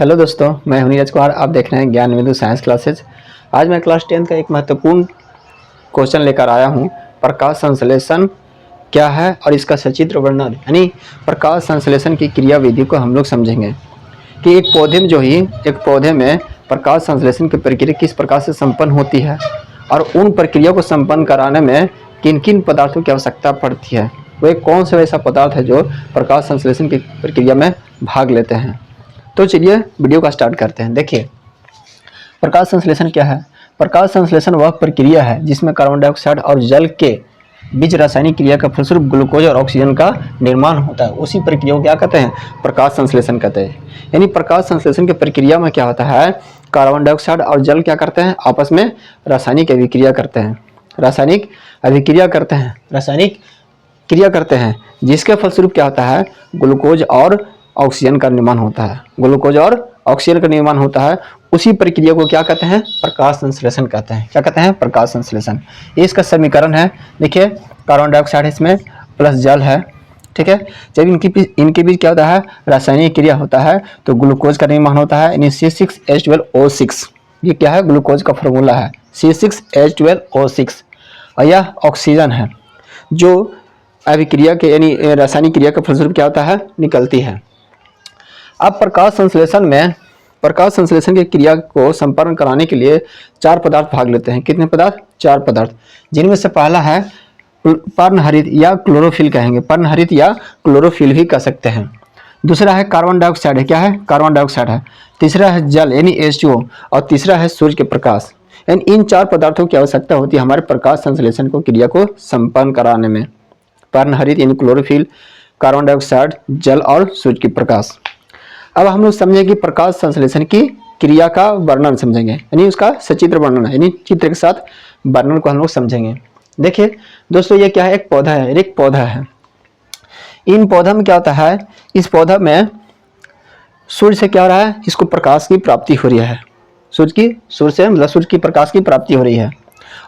Hello दोस्तों, मैं हूं नीरज कुमार। आप देख रहे हैं ज्ञान बिंदु साइंस क्लासेज। आज मैं क्लास 10 का एक महत्वपूर्ण क्वेश्चन लेकर आया हूं। प्रकाश संश्लेषण क्या है और इसका सचित्र वर्णन, यानी प्रकाश संश्लेषण की क्रिया विधि को हम लोग समझेंगे कि एक पौधे में प्रकाश संश्लेषण की प्रक्रिया किस प्रकार से संपन्न होती है और उन प्रक्रिया को संपन्न कराने में किन किन पदार्थों की आवश्यकता पड़ती है। वह कौन सा ऐसा पदार्थ है जो प्रकाश संश्लेषण की प्रक्रिया में भाग लेते हैं। तो चलिए वीडियो का स्टार्ट करते हैं। देखिए, प्रकाश संश्लेषण क्या है। प्रकाश संश्लेषण वह प्रक्रिया है जिसमें कार्बन डाइऑक्साइड और जल के बीच रासायनिक क्रिया का फलस्वरूप ग्लूकोज और ऑक्सीजन का निर्माण होता है। उसी प्रक्रिया को क्या कहते हैं? प्रकाश संश्लेषण कहते हैं। यानी प्रकाश संश्लेषण की प्रक्रिया में क्या होता है, कार्बन डाइऑक्साइड और जल क्या करते हैं, आपस में रासायनिक अभिक्रिया करते हैं, जिसके फलस्वरूप क्या होता है, ग्लूकोज और ऑक्सीजन का निर्माण होता है। उसी प्रक्रिया को क्या कहते हैं? प्रकाश संश्लेषण कहते हैं। क्या कहते हैं? प्रकाश संश्लेषण। ये इसका समीकरण है। देखिए, कार्बन डाइऑक्साइड इसमें प्लस जल है, ठीक है। जब इनके बीच क्या होता है, रासायनिक क्रिया होता है, तो ग्लूकोज का निर्माण होता है, यानी C6H12O6। ये क्या है? ग्लूकोज का फॉर्मूला है C6H12O6। और यह ऑक्सीजन है जो अभिक्रिया के यानी रासायनिक क्रिया के फलस्वरूप क्या होता है, निकलती है। अब प्रकाश संश्लेषण की क्रिया को संपन्न कराने के लिए 4 पदार्थ भाग लेते हैं। कितने पदार्थ? 4 पदार्थ, जिनमें से पहला है पर्णहरित या क्लोरोफिल कहेंगे, पर्णहरित या क्लोरोफिल भी कह सकते हैं। दूसरा है कार्बन डाइऑक्साइड है। क्या है? कार्बन डाइऑक्साइड है। तीसरा है जल यानी H2O, और तीसरा है सूर्य के प्रकाश। यानी इन 4 पदार्थों की आवश्यकता होती है हमारे प्रकाश संश्लेषण को क्रिया को संपन्न कराने में। पर्णहरित यानी क्लोरोफिल, कार्बन डाइऑक्साइड, जल और सूर्य के प्रकाश। अब हम लोग समझेंगे प्रकाश संश्लेषण की क्रिया का वर्णन समझेंगे, यानी उसका सचित्र वर्णन है, यानी चित्र के साथ वर्णन को हम लोग समझेंगे। देखिए दोस्तों, ये क्या है? एक पौधा है। इन पौधा में क्या होता है, इस पौधा में सूर्य से क्या हो रहा है, इसको प्रकाश की प्राप्ति हो रही है। सूर्य की प्रकाश की प्राप्ति हो रही है।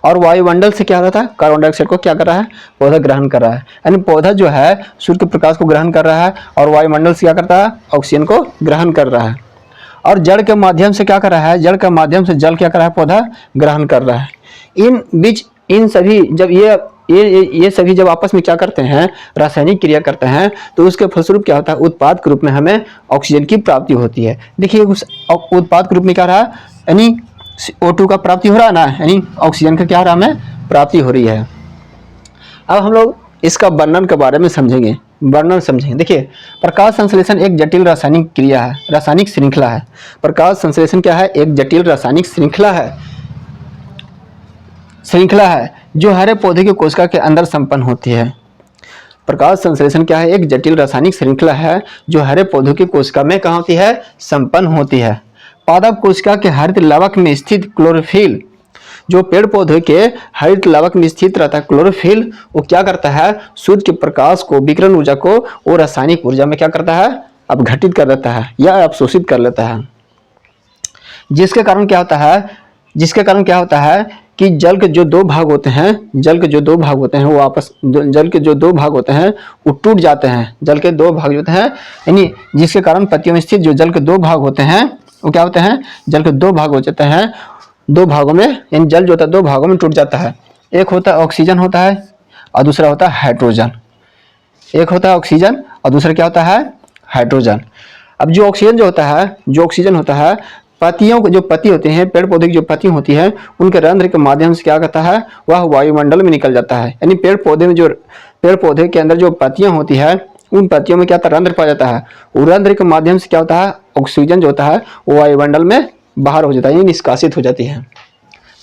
और वायुमंडल से क्या हो रहा था, कार्बन डाइऑक्साइड को क्या कर रहा है, पौधा ग्रहण कर रहा है। यानी पौधा जो है सूर्य के प्रकाश को ग्रहण कर रहा है और वायुमंडल से क्या करता है, ऑक्सीजन को ग्रहण कर रहा है। और जड़ के माध्यम से क्या कर रहा है, जड़ के माध्यम से जल क्या कर रहा है, पौधा ग्रहण कर रहा है। इन सभी जब ये सभी जब आपस में क्या करते हैं, रासायनिक क्रिया करते हैं, तो उसके फलस्वरूप क्या होता है, उत्पाद के रूप में हमें ऑक्सीजन की प्राप्ति होती है। देखिए, उस उत्पाद के रूप में क्या रहा, यानी O2 का प्राप्ति हो रहा है ना, यानी ऑक्सीजन का क्या हो रहा है, हमें प्राप्ति हो रही है। अब हम लोग इसका वर्णन के बारे में समझेंगे। देखिए, प्रकाश संश्लेषण एक जटिल रासायनिक क्रिया है, रासायनिक श्रृंखला है। प्रकाश संश्लेषण क्या है? एक जटिल रासायनिक श्रृंखला है जो हरे पौधे के कोशिका के अंदर संपन्न होती है। प्रकाश संश्लेषण क्या है? एक जटिल रासायनिक श्रृंखला है जो हरे पौधों की कोशिका में कहाँ होती है, संपन्न होती है। पादप कोशिका के हरित लवक में स्थित क्लोरोफिल, जो पेड़ पौधे के हरित लवक में स्थित रहता है क्लोरोफिल, वो क्या करता है, सूर्य के प्रकाश को, विकिरण ऊर्जा को वो रासायनिक ऊर्जा में क्या करता है, अपघटित कर देता है या अवशोषित कर लेता है। जिसके कारण क्या होता है कि जल के जो 2 भाग होते हैं वो टूट जाते हैं। जल के 2 भाग होते हैं, यानी जिसके कारण पत्तियों में स्थित जो जल के 2 भाग होते हैं वो क्या होते हैं, जल के 2 भाग हो जाते हैं। 2 भागों में, यानी जल जो होता है 2 भागों में टूट जाता है। एक होता है ऑक्सीजन होता है और दूसरा होता है हाइड्रोजन। एक होता है ऑक्सीजन और दूसरा क्या होता है, हाइड्रोजन। अब जो ऑक्सीजन होता है पत्तियों को, जो पत्ती होते हैं, पेड़ पौधे की जो पत्ती होती है, उनके रंध्र के माध्यम से क्या करता है, वह वायुमंडल में निकल जाता है। यानी पेड़ पौधे के अंदर जो पत्तियां होती है, उन पत्तियों में क्या होता है, रंध्र पाया जाता है। वो रंध्र के माध्यम से क्या होता है, ऑक्सीजन जो होता है वो वायुमंडल में बाहर हो जाता है, निष्कासित हो जाती है।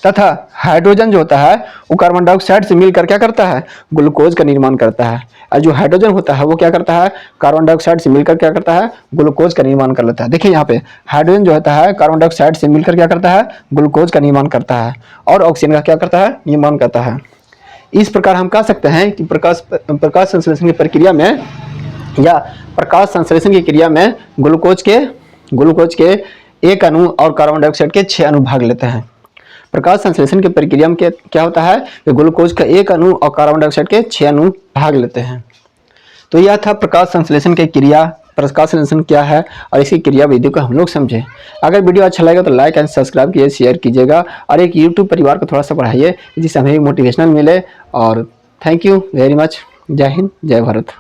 तथा हाइड्रोजन जो होता है वो कार्बन डाइऑक्साइड से मिलकर क्या करता है, ग्लूकोज का निर्माण करता है। और जो हाइड्रोजन होता है वो क्या करता है, कार्बन डाइऑक्साइड से मिलकर क्या करता है, ग्लूकोज का निर्माण कर लेता है। देखिए यहाँ पे हाइड्रोजन जो होता है कार्बन डाइऑक्साइड से मिलकर क्या करता है, ग्लूकोज का निर्माण करता है और ऑक्सीजन का क्या करता है, निर्माण करता है। इस प्रकार हम कह सकते हैं कि प्रकाश संश्लेषण की प्रक्रिया में या प्रकाश संश्लेषण की क्रिया में ग्लूकोज के 1 अणु और कार्बन डाइऑक्साइड के 6 अणु भाग लेते हैं। प्रकाश संश्लेषण की प्रक्रिया में क्या होता है कि ग्लूकोज का 1 अणु और कार्बन डाइऑक्साइड के 6 अणु भाग लेते हैं। तो यह था प्रकाश संश्लेषण की क्रिया प्रकाश संश्लेषण क्या है और इसकी क्रिया विधि को हम लोग समझें। अगर वीडियो अच्छा लगे तो लाइक एंड सब्सक्राइब कीजिए, शेयर कीजिएगा और एक यूट्यूब परिवार को थोड़ा सा बढ़ाइए जिससे हमें मोटिवेशनल मिले। और थैंक यू वेरी मच। जय हिंद, जय भारत।